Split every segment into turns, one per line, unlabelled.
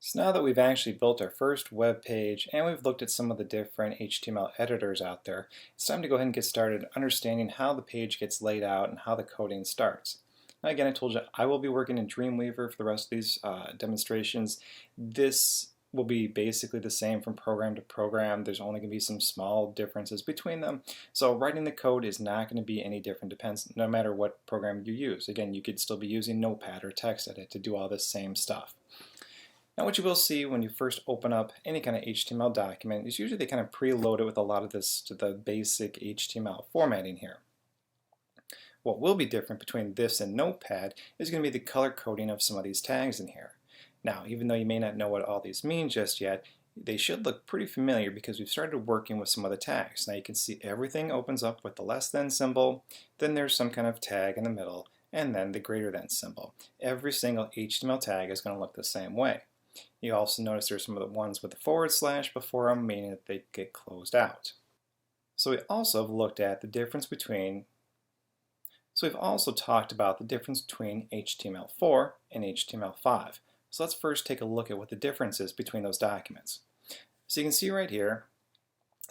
So now that we've actually built our first web page and we've looked at some of the different HTML editors out there, it's time to go ahead and get started understanding how the page gets laid out and how the coding starts. Now again, I told you I will be working in Dreamweaver for the rest of these demonstrations. This will be basically the same from program to program. There's only going to be some small differences between them. So writing the code is not going to be any different, depends no matter what program you use. Again, you could still be using Notepad or TextEdit to do all this same stuff. Now what you will see when you first open up any kind of HTML document is usually they kind of preload it with a lot of the basic HTML formatting here. What will be different between this and Notepad is going to be the color coding of some of these tags in here. Now, even though you may not know what all these mean just yet, they should look pretty familiar because we've started working with some of the tags. Now you can see everything opens up with the less than symbol, then there's some kind of tag in the middle, and then the greater than symbol. Every single HTML tag is going to look the same way. You also notice there's some of the ones with the forward slash before them, meaning that they get closed out. So we also have looked at the difference between, so we've also talked about the difference between HTML4 and HTML5. So let's first take a look at what the difference is between those documents. So you can see right here,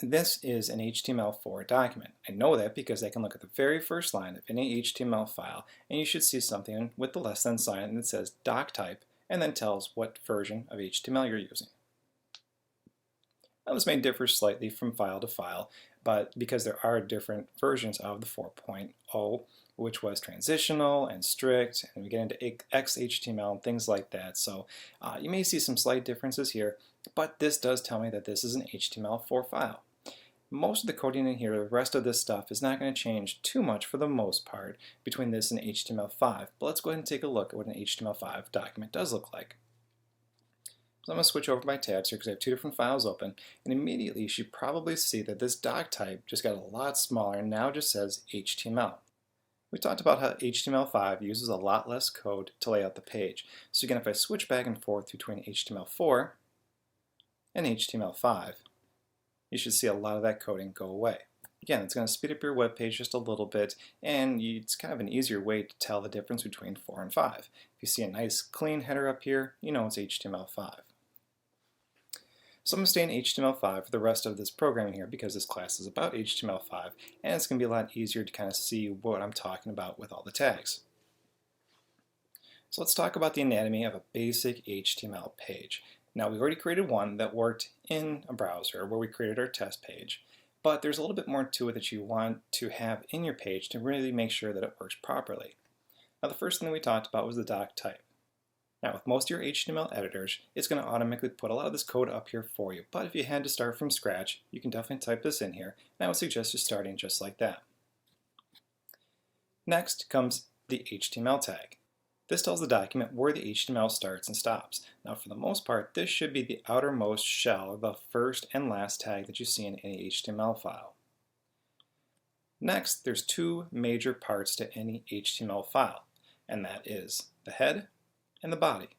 this is an HTML4 document. I know that because I can look at the very first line of any HTML file and you should see something with the less than sign that says doc type and then tells what version of HTML you're using. Now this may differ slightly from file to file, but because there are different versions of the 4.0, which was transitional and strict, and we get into XHTML and things like that. So you may see some slight differences here, but this does tell me that this is an HTML4 file. Most of the coding in here, the rest of this stuff, is not going to change too much for the most part between this and HTML5, but let's go ahead and take a look at what an HTML5 document does look like. So I'm going to switch over my tabs here because I have two different files open, and immediately you should probably see that this doc type just got a lot smaller and now just says HTML. We talked about how HTML5 uses a lot less code to lay out the page. So again, if I switch back and forth between HTML4 and HTML5, you should see a lot of that coding go away. Again, it's going to speed up your web page just a little bit, and it's kind of an easier way to tell the difference between 4 and 5. If you see a nice clean header up here, you know it's HTML5. So I'm going to stay in HTML5 for the rest of this programming here because this class is about HTML5, and it's going to be a lot easier to kind of see what I'm talking about with all the tags. So let's talk about the anatomy of a basic HTML page. Now we've already created one that worked in a browser where we created our test page, but there's a little bit more to it that you want to have in your page to really make sure that it works properly. Now the first thing we talked about was the doc type. Now with most of your HTML editors, it's going to automatically put a lot of this code up here for you, but if you had to start from scratch, you can definitely type this in here, and I would suggest you starting just like that. Next comes the HTML tag. This tells the document where the HTML starts and stops. Now for the most part, this should be the outermost shell, or the first and last tag that you see in any HTML file. Next, there's two major parts to any HTML file, and that is the head and the body.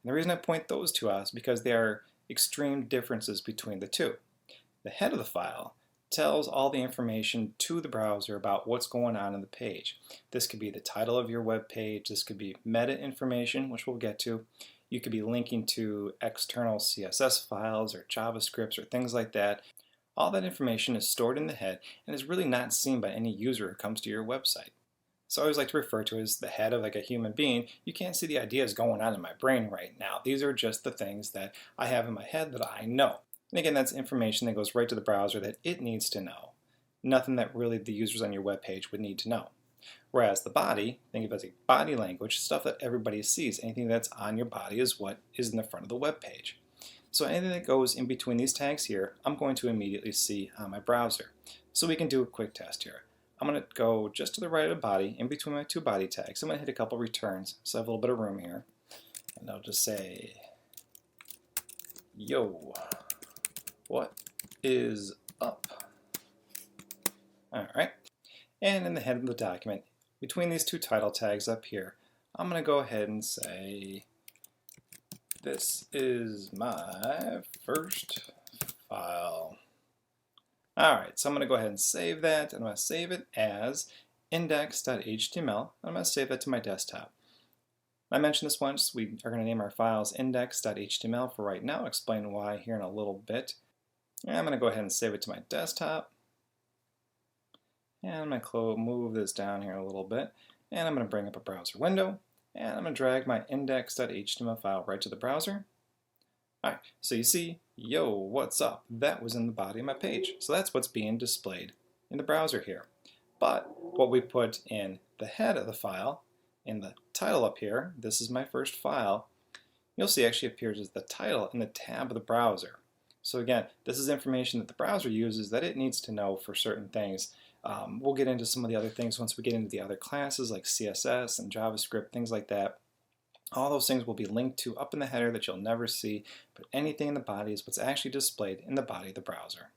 And the reason I point those two out is because there are extreme differences between the two. The head of the file tells all the information to the browser about what's going on in the page. This could be the title of your web page, this could be meta information, which we'll get to. You could be linking to external CSS files or JavaScripts or things like that. All that information is stored in the head and is really not seen by any user who comes to your website. So I always like to refer to it as the head of like a human being. You can't see the ideas going on in my brain right now. These are just the things that I have in my head that I know. And again, that's information that goes right to the browser that it needs to know. Nothing that really the users on your web page would need to know. Whereas the body, think of it as a body language, stuff that everybody sees. Anything that's on your body is what is in the front of the web page. So anything that goes in between these tags here, I'm going to immediately see on my browser. So we can do a quick test here. I'm going to go just to the right of the body, in between my two body tags. I'm going to hit a couple returns, so I have a little bit of room here. And I'll just say, yo, what is up? Alright, and in the head of the document, between these two title tags up here, I'm going to go ahead and say, this is my first file. Alright, so I'm going to go ahead and save that, and I'm going to save it as index.html, and I'm going to save that to my desktop. I mentioned this once. We are going to name our files index.html for right now. Explain why here in a little bit. And I'm going to go ahead and save it to my desktop. And I'm going to move this down here a little bit. And I'm going to bring up a browser window. And I'm going to drag my index.html file right to the browser. Alright, so you see, yo, what's up? That was in the body of my page. So that's what's being displayed in the browser here. But what we put in the head of the file, in the title up here, this is my first file, you'll see actually appears as the title in the tab of the browser. So again, this is information that the browser uses that it needs to know for certain things. We'll get into some of the other things once we get into the other classes like CSS and JavaScript, things like that. All those things will be linked to up in the header that you'll never see, but anything in the body is what's actually displayed in the body of the browser.